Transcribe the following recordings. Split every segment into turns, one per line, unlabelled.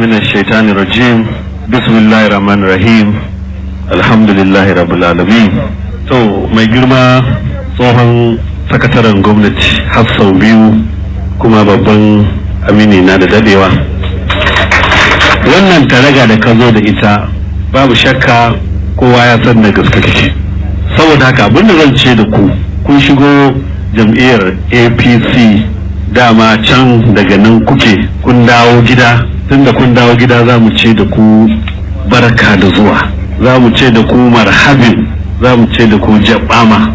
من الشيطان الرجيم بسم الله الرحمن الرحيم الحمد لله رب العالمين. To mai girma tsohon sakataren gwamnati har sau biyu kuma babban amini na da dadewa, wannan taraga da ka zo da ita babu shakka kowa ya san da gaske kake. Saboda haka abinda zan ce da ku, kun shigo jam'iyyar APC dama can daga nan kuke, kun dawo gida. Tunda kun dawo gida za mu ce da ku barka da zuwa, za mu ce da ku marhabin, za mu ce da ku jabama.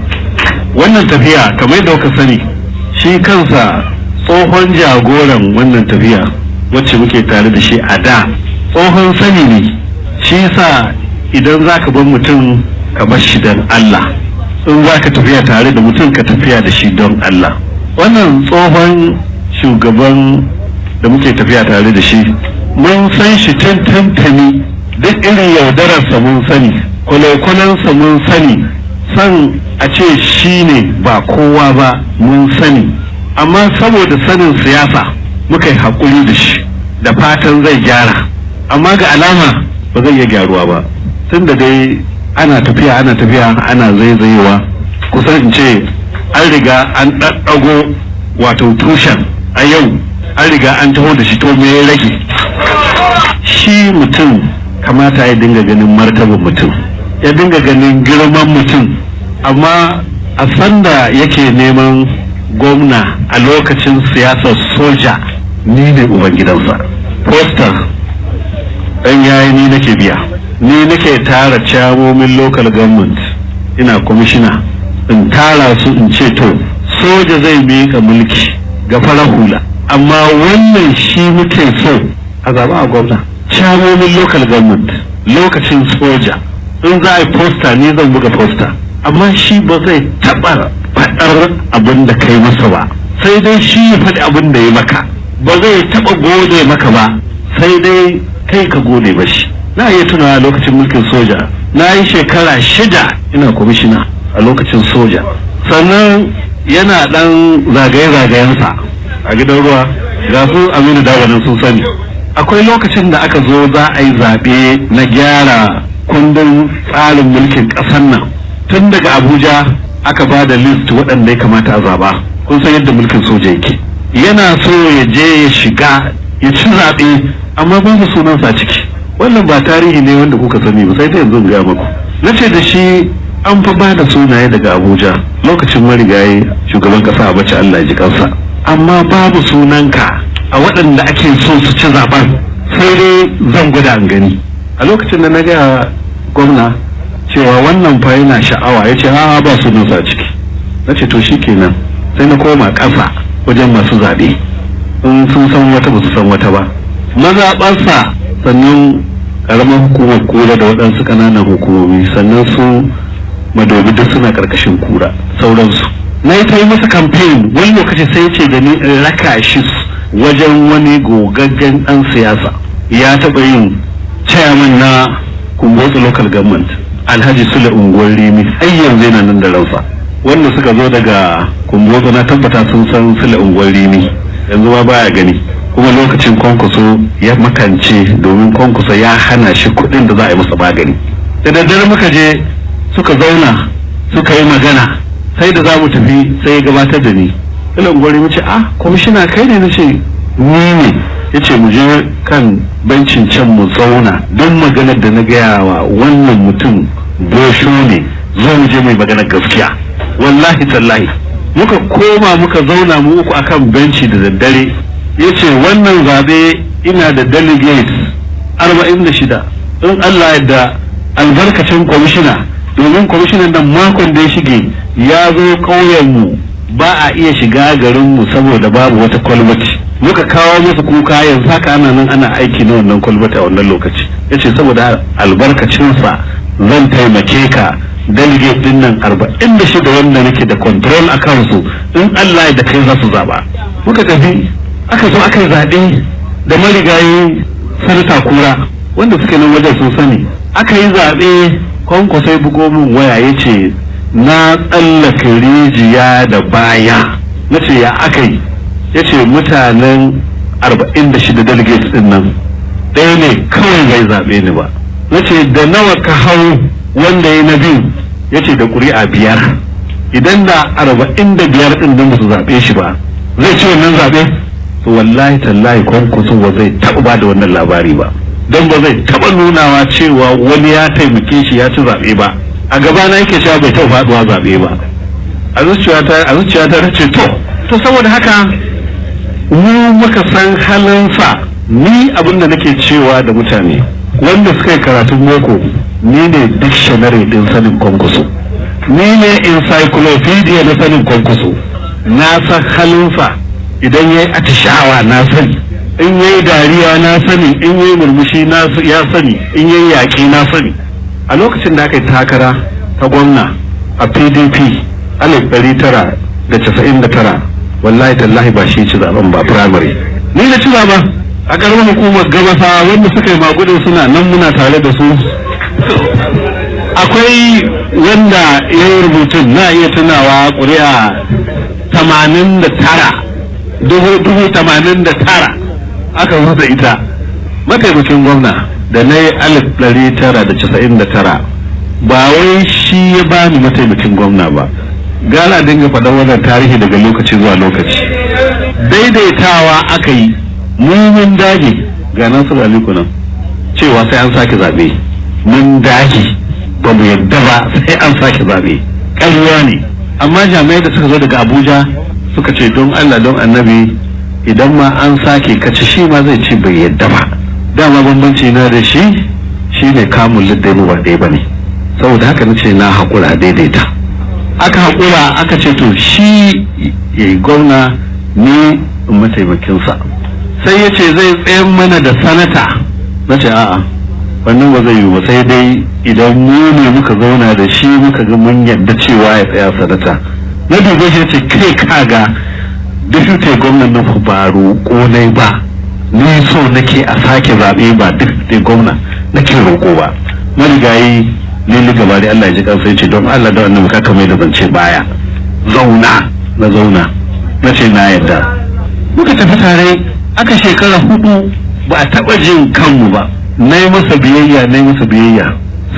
Wannan tafiya kamar yadda kuka sani, shi kansa tsohon jagoran wannan tafiya wacce muke tare da shi a da tsohon sani ne. Shi yasa idan za ka bar mutum ka bar shi don Allah, in za ka tafiya tare da mutum ka tafiya da shi don Allah. Wannan tsohon shugaban da muke tafiya tare da shi mun san shi tantantani, duk irin yaudararsa mun sani, kwale-kwalensa mun sani, san a ce shi ne ba kowa ba mun sani, amma saboda sanin siyasa muka yi haƙuri da shi da fatan zai gyara, amma ga alama ba zai iya gyaruwa ba. Tun da dai ana tafiya ana zaizayewa, kusan in ce an riga an ɗaɗɗago wato tushen a yau an riga an taho da shi, to me ya rage? Shi mutum kamata ya dinga ganin martaban mutum, ya dinga ganin girman mutum, amma a sanda yake neman gwamna a lokacin siyasar soja, ni ne ubangidansa. Poster ɗan yayi ni nake biya, ni nake tara camomin local government, ina kwamishina, in tara su in ce to soja zai miƙa mulki ga farar hula, amma wannan shi muke so a zaba a gwamna. Shamomin local government lokacin soja, in za a yi posta ni zan buga posta, amma shi ba zai taɓa faɗar abin da kai masa ba, sai dai shi ya faɗi abin da ya maka. Ba zai taɓa gode maka ba, sai dai kai ka gode ba shi. Na iya tunawa lokacin mulkin soja, na yi shekara 6 ina kwamishina a lokacin soja, sannan yana ɗan zagaye-zagayensa a gidan ruwa, ga su Aminu Dawanan sun sani. Akwai lokacin da aka zo za a yi zaɓe na gyara kundin tsarin mulkin ƙasar nan, tun daga Abuja aka ba da list waɗanda ya kamata a zaɓa. Kun san yadda mulkin soja yake, yana so ya je ya shiga ya ci zaɓe, amma babu sunansa ciki. Wannan ba tarihi ne wanda kuka sani ba, sai dai yanzu gaya muku. Na ce da shi an fa ba da sunaye daga Abuja lokacin marigayi shugaban ƙasa Abacha, Allah ya ji kansa, amma babu sunanka a waɗanda ake so su ci zaben. Sai dai zan gwada an gani. A lokacin da na ga gwamna cewa wannan fa yana sha'awa, ya ce ha ba sunansa a ciki. Na ce to shi kenan, sai na koma ƙasa wajen masu zaɓe, in sun san wata ba su san wata ba, mazaɓarsa, sannan ƙaramar hukumar kura da waɗansu ƙananan hukumomi, sannan su Madobi duk suna ƙarƙashin kura sauransu. Na yi ta yi masa kamfen, wani lokaci sai ce da ni in raka shi wajen wani gogaggen ɗan siyasa. Ya taɓa yin chairman na Kumbotso local government, Alhaji Sule unguwar Rimi, har yanzu yana nan da ransa. Wanda suka zo daga Kumbotso na tabbata sun san Sule unguwar Rimi, yanzu ma baya gani. Kuma lokacin Kwankwaso ya makance domin Kwankwaso ya hana shi kuɗin da za a yi masa magani. Da daddare muka je suka zauna suka yi magana, sai da za mu tafi sai ya gabatar da ni. Ilan gwari mu ce kwamishina kai ne? Na ce ni ne. Ya ce mu je kan bencin can mu zauna, don maganar da na gaya wa wannan mutum bosho ne, zo mu je mai maganar gaskiya. Wallahi tallahi muka koma muka zauna mu uku akan benci da daddare. Ya ce wannan zabe ina da delegates 46, in Allah yadda albarkacin kwamishina, domin kwamishinan nan makon da ya shige ya zo ƙauyenmu, ba a iya shiga garinmu saboda babu wata kwalbati. Muka kawo masa kuka, yanzu haka ana nan ana aiki na wannan kwalbati a wannan lokaci. Ya ce saboda albarkacinsa zan taimake ka, delegate din nan 46 wanda nake da control a kansu, in Allah ya da kai za su zaba. Muka tafi aka zo aka yi zaɓe da marigayi sanata kura, wanda suke nan wajen sun sani. Aka yi zaɓe, Kwankwaso bugo min waya ya ce na tsallaka rijiya da baya. Na ce ya aka yi? Ya ce mutanen 46 delegates din nan ɗaya ne kawai bai zaɓe ni ba. Nace da nawa ka hau wanda ya na biyu? Yace da ƙuri'a 5. Idan da 45 ɗin da su zaɓe shi ba zai ci wannan zaɓe? To wallahi tallahi Kwankwaso ba zai taɓa ba da wannan labari ba, don ba zai taɓa nunawa cewa wani ya taimake shi ya ci zaɓe ba. A gaba na yake cewa bai taɓa faɗuwa zaɓe ba. A zuciyata ta ce to saboda haka mu muka san halinsa. Ni abin da nake cewa da mutane wanda suka yi karatun boko, ni ne dictionary din sanin Kwankwaso, ni ne encyclopedia na sanin Kwankwaso. Na san halinsa. Idan yayi atishawa na sani, in yayi dariya na sani, in yayi murmushi ya sani, in yayi yaƙi na sani. A lokacin da aka yi takara ta gwamna a PDP 1999, wallahi tallahi ba shi ci zaben ba, primary ni da ci zaben a ƙaramin hukumar gabasa wanda suka yi magudin suna nan muna tare da su. Akwai wanda ya yi rubutun na iya tunawa ƙuri'a 89 aka rusa ita. Mataimakin gwamna da na yi 1999 ba wai shi ya bani mataimakin gwamna ba, gana dinga faɗan wannan tarihi daga lokaci zuwa lokaci. Daidaitawa aka yi, mun dage ga Nasiru Aliko nan cewa sai an sake zaɓe, mun dage ba mu yadda ba sai an sake zaɓe. ƙarya ne. Amma jami'ai da suka zo daga Abuja suka ce don Allah don Annabi idan ma an sake kaci shi ma zai ce bai yadda ba. Dama bambanci na da shi ne kamun liddai mu ba ɗaya ba ne. Saboda haka na ce na haƙura daidaita. Aka haƙura aka ce to shi ya yi gwamna ni mataimakinsa. Sai ya ce zai tsayan mana da sanata. Na ce a'a wannan ba zai yi ba, sai dai idan mu ne muka zauna da shi muka ga mun yadda cewa ya tsaya sanata. Na dube shi ce kai kaga deputy gwamnan na ba roƙo ne ba, ni so nake a sake zaɓe ba deputy gwamna nake roƙo ba. Marigayi lili gaba da Allah ya ji kansa ya ce don Allah da annabi ka mai da zance baya, zauna. Na zauna na ce na yadda. Muka tafi tare aka shekara 4 ba a taɓa jin kanmu ba. Na yi masa biyayya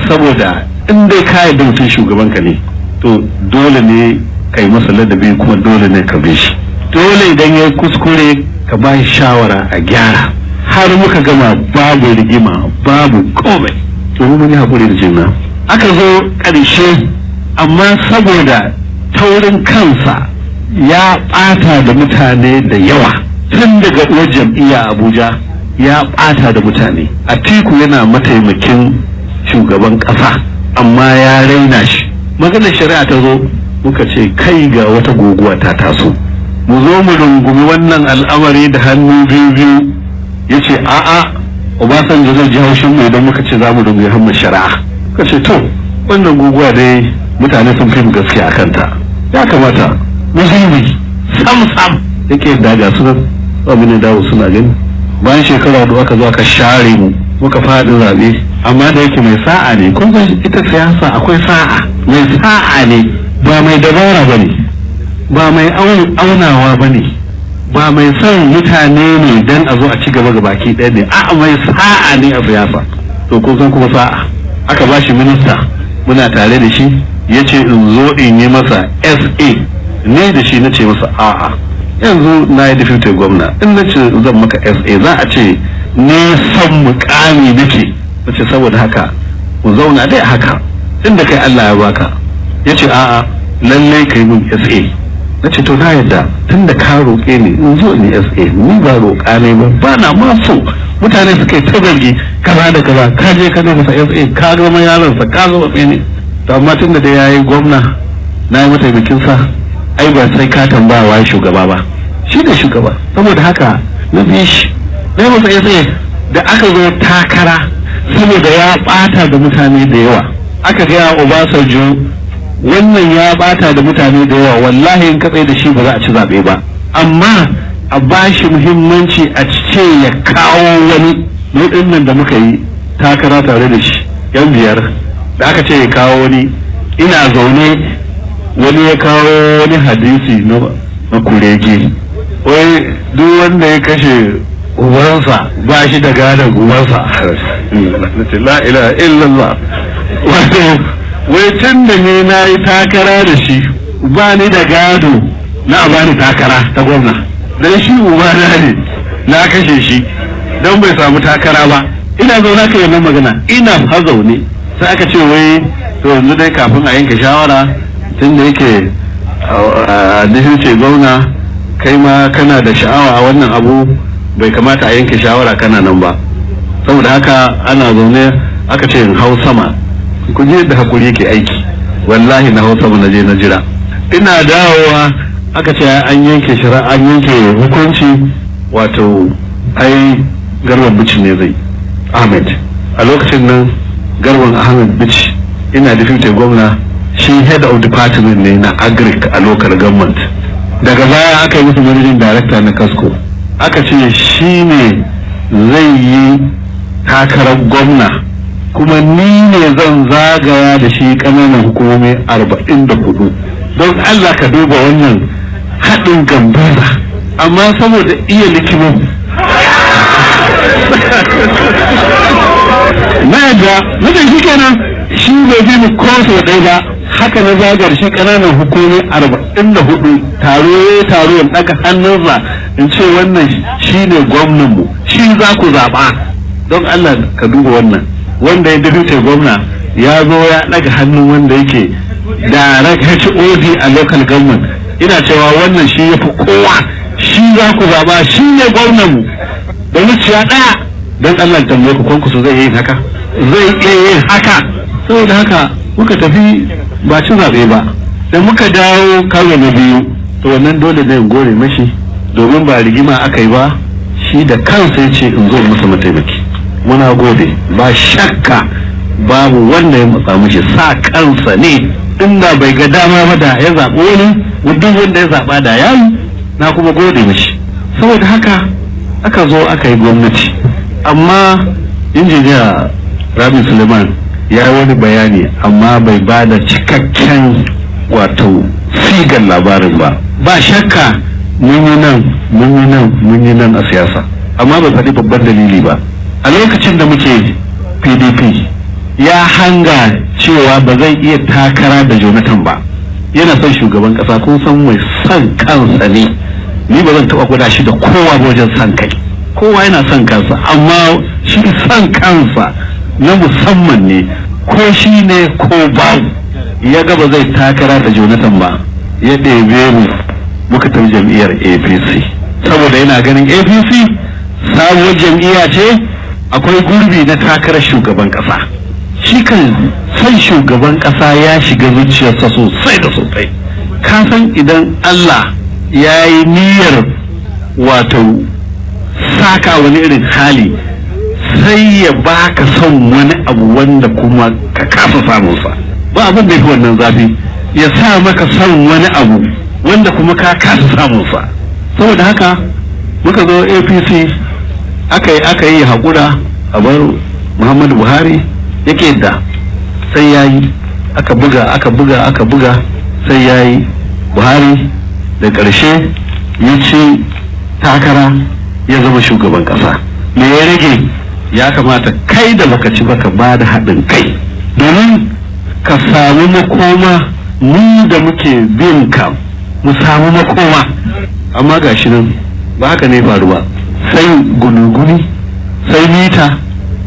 saboda in dai ka yarda mutum shugabanka ne to dole ne ka yi masa ladabi kuma dole ne ka bi shi. Dole idan ya kuskure ka ba shi shawara a gyara. Har muka gama babu rigima babu komai, to mun yi haƙuri da juna. Aka zo ƙarshe, amma saboda taurin kansa ya ɓata da mutane da yawa tun daga uwar jam'iyya Abuja. Ya ɓata da mutane. Atiku yana mataimakin shugaban ƙasa amma ya raina shi. Maganar shari'a ta zo muka ce kai ga wata guguwa ta taso, mu zo mu rungumi wannan al'amari da hannu biyu. Ya ce a'a Obasanjo zai ji haushin mu idan muka ce za mu rungumi hannun shari'a. Muka ce to wannan guguwa dai mutane sun fi mu gaskiya a kanta, ya kamata mu zubi sam yake daga su abin da dawo suna gani. Bayan shekara da aka zo aka share mu muka faɗi zaɓe, amma da yake mai sa'a ne, kun san ita siyasa akwai sa'a, mai sa'a ne, ba mai dabara ba ne, ba mai aunawa ba ne, ba mai son mutane ne dan a zo a ci gaba ga baki ɗaya ne, a'a mai sa'a ne a siyasa. To kun san kuma sa'a, aka ba shi minista muna tare da shi, ya ce in zo in yi masa SA ne da shi na ce masa a'a yanzu na yi deputy gwamna, in na ce zan maka SA za a ce ne san mukami nake. Na ce saboda haka mu zauna dai haka inda kai Allah ya baka. Ya ce a'a lallai kai mun SA. Na ce to na yadda tun da ka roƙe ni in zo ni SA, ni ba roƙa ne ba na ma so mutane suka yi ta zargi kaza da kaza, ka je ka masa SA ka gama yaransa ka zo ne. To amma tun da dai yayi gwamna na yi mataimakinsa, ai ba sai ka tambaya wa shugaba ba, shi ne shugaba. Saboda haka na bi shi na masa SA. Da aka zo takara saboda ya bata da mutane da yawa, aka gaya Obasanjo wannan ya bata da mutane da yawa, wallahi in katsaye da shi ba za a ci zaɓe ba, amma a bashi muhimmanci a ce ya kawo wani. Nudin nan da muka yi takara tare da shi yan 5 da aka ce ya kawo wani, ina zaune wani ya kawo wani hadisi na kurege, wai duk wanda ya kashe ubansa ba shi da gadon ubansa. La ilaha illallah. Wato wai tun da ne na yi takara da shi ba ni da gado na bani takara ta gwamna, dan shi ubana ne na kashe shi don bai samu takara ba. Ina zaune ka yi nan magana, ina fa zaune sai aka ce wai to yanzu dai kafin a yanke shawara tun da yake dishin ce gwamna kai ma kana da sha'awa a wannan abu bai kamata a yanke shawara kana nan ba, saboda haka ana zaune aka ce in hau sama. ku je da hakuri yake aiki, wallahi na hau sama na je na jira. Ina dawowa aka ce an yanke shari'a, an yanke hukunci, wato ai garban bici ne zai Ahmed. A lokacin nan garban Ahmed bici ina deputy gwamna, shi head of department ne na agric a local government. Daga baya aka yi musu managing director na Casco, aka ce shi ne zai yi takarar gwamna kuma ni ne zan zagaya da shi ƙananan hukumomi 44. don Allah ka duba wannan haɗin gambaza, amma saboda iya likimo na yadda mutum shi kenan shi bai fi mu koso ɗaya ba. Haka na zagar shi ƙananan hukumomi 44 taro in ɗaga hannunsa in ce wannan shi ne gwamnanmu, shi za ku zaɓa. Don Allah ka duba wannan, wanda ya dace gwamna ya zo ya ɗaga hannun wanda yake direct HOD a local government, ina cewa wannan shi ya fi kowa, shi za ku zaɓa, shi ne gwamnanmu da zuciya ɗaya. Don Allah tambaye ku kwankwaso zai yi haka? Zai iya yin haka? Saboda haka muka tafi ba ci zaɓe ba. Da muka dawo karo na biyu, to wannan dole ne in gore mashi, domin ba rigima aka yi ba, shi da kansa ya ce in zo masa mataimaki. Muna gode, ba shakka babu wanda ya matsa mashi, sa kansa ne. Inda bai ga dama ba da ya zaɓi wani, duk wanda ya zaɓa da ya yi, na kuma gode mashi. Saboda haka aka zo aka yi gwamnati, amma injiniya Rabi Suleiman ya yi wani bayani amma bai ba da cikakken wato sigan labarin ba. Ba shakka mun yi nan a siyasa, amma bai faɗi babban dalili ba. A lokacin da muke PDP ya hanga cewa ba zai iya takara da Jonathan ba, yana son shugaban kasa, kun san mai son kansa ne. Ni ba zan taɓa gwada shi da kowa ba wajen son kai, kowa yana son kansa, amma shi son kansa na musamman ne, ko shi ne ko babu. Ya ga ba zai takara da Jonathan ba, ya ɗebe mu muka tafi jam'iyyar APC, saboda yana ganin APC sabuwar jam'iyya ce, akwai gurbi na takarar shugaban kasa. Shi kan san shugaban kasa ya shiga zuciyarsa sosai da sosai. Ka san idan Allah ya yi niyyar wato saka wani irin hali, sai ya baka son wani abu wanda kuma ka kasa samunsa. Ba abin da ya fi wannan zafi, ya sa maka son wani abu wanda kuma ka kasa samunsa. Saboda haka muka zo APC, aka yi haƙura a bar Muhammadu Buhari yake da sai ya yi, aka buga sai ya yi. Buhari da ƙarshe ya ci takara ya zama shugaban ƙasa. Me ya rage? Ya kamata kai da baka ci baka ba da haɗin kai domin ka samu makoma, mu da muke bin ka mu samu makoma. Amma ga shi nan ba haka ne faru ba, sai gunuguni, sai mita.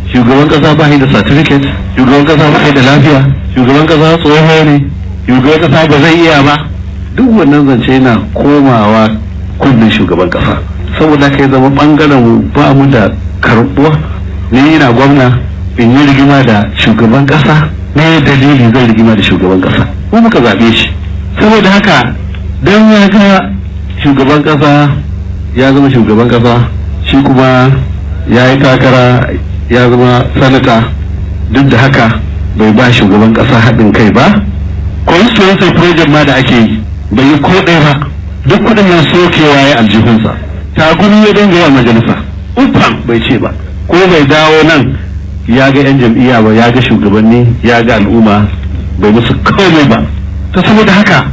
Shugaban kasa ba da certificate, shugaban kasa ba da lafiya, shugaban kasa tsoho ne, shugaban kasa ba zai iya ba. Duk wannan zance yana komawa kundin shugaban kasa. Saboda kai zama bangaren mu ba mu da karbuwa. Ni ina gwamna in yi rigima da shugaban kasa, ne dalili zai rigima da shugaban kasa, mu muka zaɓe shi. Saboda haka dan ya ga shugaban kasa ya zama shugaban kasa, shi kuma ya yi takara ya zama sanata, duk da haka bai ba shugaban kasa haɗin kai ba. Constituency project ma da ake yi bai yi ko ɗaya ba, duk kuɗin nan sokewa ya aljihunsa. Tagumi ya dinga yawan majalisa, ufan bai ce ba, ko bai dawo nan ya ga 'yan jam'iyya ba, ya ga shugabanni, ya ga al'umma, bai musu komai ba. Ta saboda haka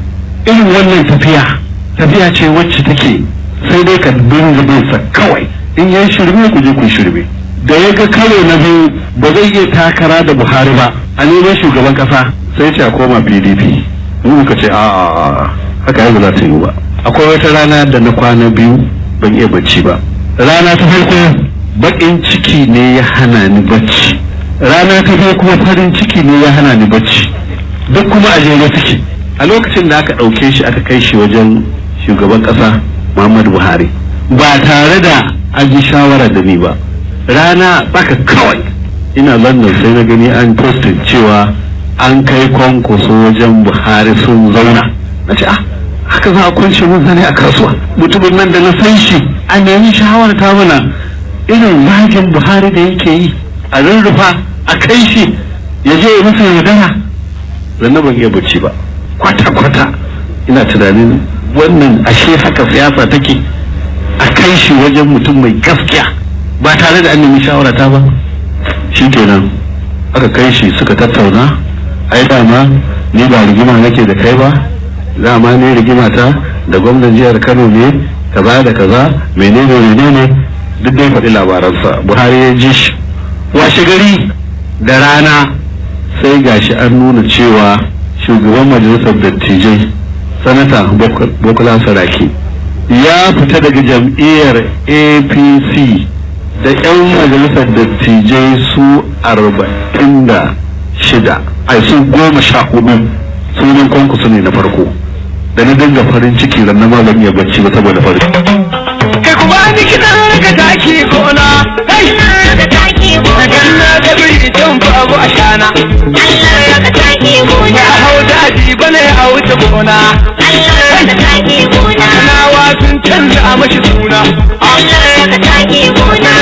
irin wannan tafiya ce wacce take sai dai ka dinga bin sa kawai, in yi shirme ku je ku shirme. Da ya ga karo na biyu ba zai iya takara da Buhari ba a neman shugaban kasa sai ce a koma PDP. Mu muka ce a haka yanzu za ta yi ba. Akwai wata rana da na kwana biyu ban iya bacci ba. Rana ta farko baƙin ciki ne ya hana ni bacci. Rana ta biyu kuma farin ciki ne ya hana ni bacci. Duk kuma a jere suke. A lokacin da aka ɗauke shi aka kai shi wajen shugaban ƙasa Muhammadu Buhari ba tare da an yi shawara da ni ba. Rana baka kawai ina London sai na gani an postin cewa an kai kwankwaso wajen Buhari sun zauna. Na ce haka za a kwance mun zane a kasuwa. Mutumin nan da na san shi a nemi shawara ta mana irin rajin Buhari da yake yi a rurrufa a kai shi ya je masa yaudara. Zanna ban iya bacci ba kwata-kwata ina tunanin wannan ashe haka siyasa take, a kai shi wajen mutum mai gaskiya ba tare da an nemi shawara ta ba. Shi kenan aka kai shi suka tattauna. Ai dama ni ba rigima nake da kai ba, dama ne rigima ta da gwamnan jihar Kano ne kaza da kaza menene duk dai faɗi labaransa. Buhari ya ji shi. Washe gari da rana sai gashi an nuna cewa shugaban majalisar dattijai sanata Bukola Saraki ya fita daga jam'iyyar APC da 'yan majalisar dattijai su 46 ai su 14 sunan kwankwaso ne na farko. Da na dinga farin ciki ran na malam ya bacci ba saboda farin kai kuma ni kidan ka taki gona kai ka taki gona ganna da biri tun babu ashana Allah ka taki gona hau daji bane a wuce gona Allah ka taki gona na wasun canza a mashi suna Allah ka taki gona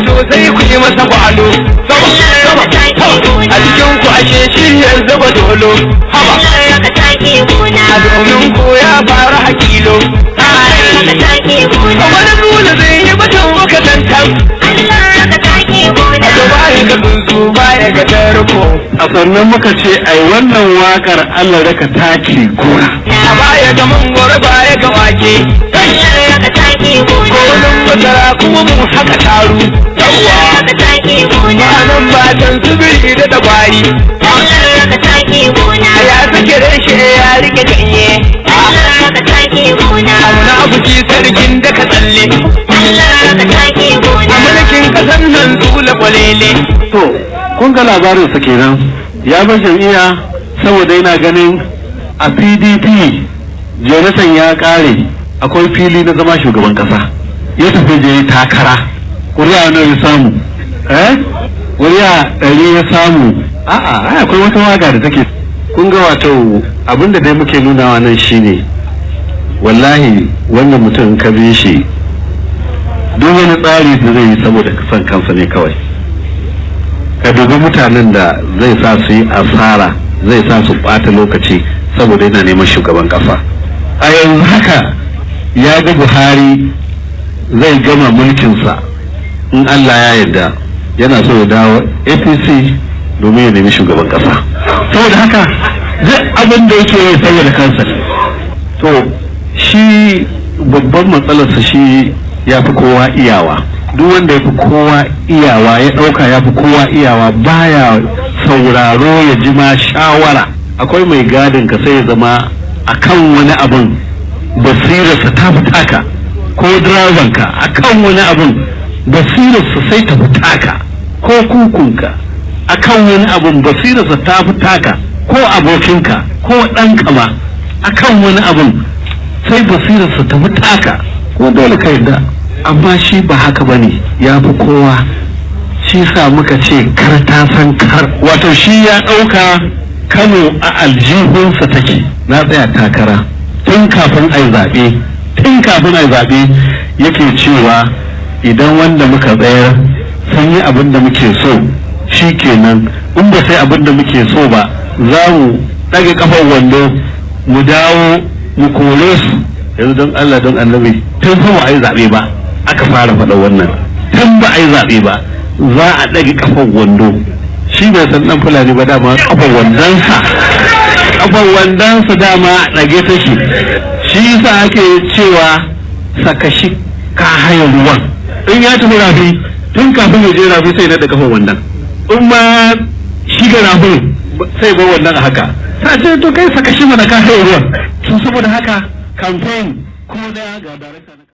to sai ku yi masa gwalo Allah ka taki gona a cikin ku ashe shi yanzu ba dolo haba Allah ka taki gona domin ko ya fara hakilo Allah ka taki gona wani dole zai yi batun maka tantan Allah ka taki gona to baya ga tsuntsu baya ga tarko. A sannan muka ce ai wannan wakar Allah da ka taki gona a baya ga mangoro baya ga wake Allah ka taki gona kolon masara kuma mu haka taru Allah ka taki gona nan ba dan subiri da dagwari Allah ka taki gona ya sake reshe ya rike ganye Allah ka taki gona amuna abuki sarkin da ka tsalle Allah ka taki gona mulkin kasan nan zula kwalele. To kun ga labarin sa kenan ya bar jam'iyya saboda yana ganin a PDP Jonathan ya kare akwai fili na zama shugaban kasa ya tafi je takara. Kuri'a nawa ya samu? Kuri'a 100 ya samu. A'a akwai wata waga da take. Kun ga wato abinda dai muke nunawa nan shine wallahi wannan mutum ka bi shi duk wani tsari da zai yi saboda son kansa ne kawai. Ka dubi mutanen da zai sa su yi asara, zai sa su ɓata lokaci saboda yana neman shugaban kasa. A yanzu haka ya ga Buhari zai gama mulkinsa in Allah ya yarda yana so ya dawo APC domin ya nemi shugaban kasa. Saboda haka duk abin da yake yi saboda kansa. To shi babban matsalarsa shi ya fi kowa iyawa. Duk wanda ya fi kowa iyawa ya ɗauka ya fi kowa iyawa baya sauraro ya ji ma shawara. Akwai mai gadin ka sai ya zama akan wani abun basirarsa ta fitaka, ko direbanka akan wani abun basirarsa sai ta fitaka, ko kukunka akan wani abun basirarsa ta fitaka, ko abokinka ko ɗanka ma akan wani abun sai basirarsa ta fitaka, ko dole ka yarda. Amma shi ba haka bane, ya fi kowa. Shi sa muka ce kar ta san kar, wato shi ya ɗauka Kano a aljihunsa take. Na tsaya takara tun kafin ai zaɓe yake cewa idan wanda muka tsayar sun yi abin da muke so shi kenan, in ba sai abin da muke so ba za mu ɗage kafar wando mu dawo mu kore su. Yanzu don Allah don annabi tun ba a yi zaɓe ba aka fara faɗa wannan, tun ba a yi zaɓe ba za a ɗage kafar wando. Shi bai san ɗan Fulani ba dama kafar wandonsa dama ɗage take. Shi yasa ake cewa saka shi ka haye ruwan in ya tafi rafi tun kafin ya je rafi sai na da kafan wannan, in ma shiga rafin sai ba wannan a haka, ta ce to kai saka shi mana ka kai ruwan. To saboda haka campaign ko da ga darakta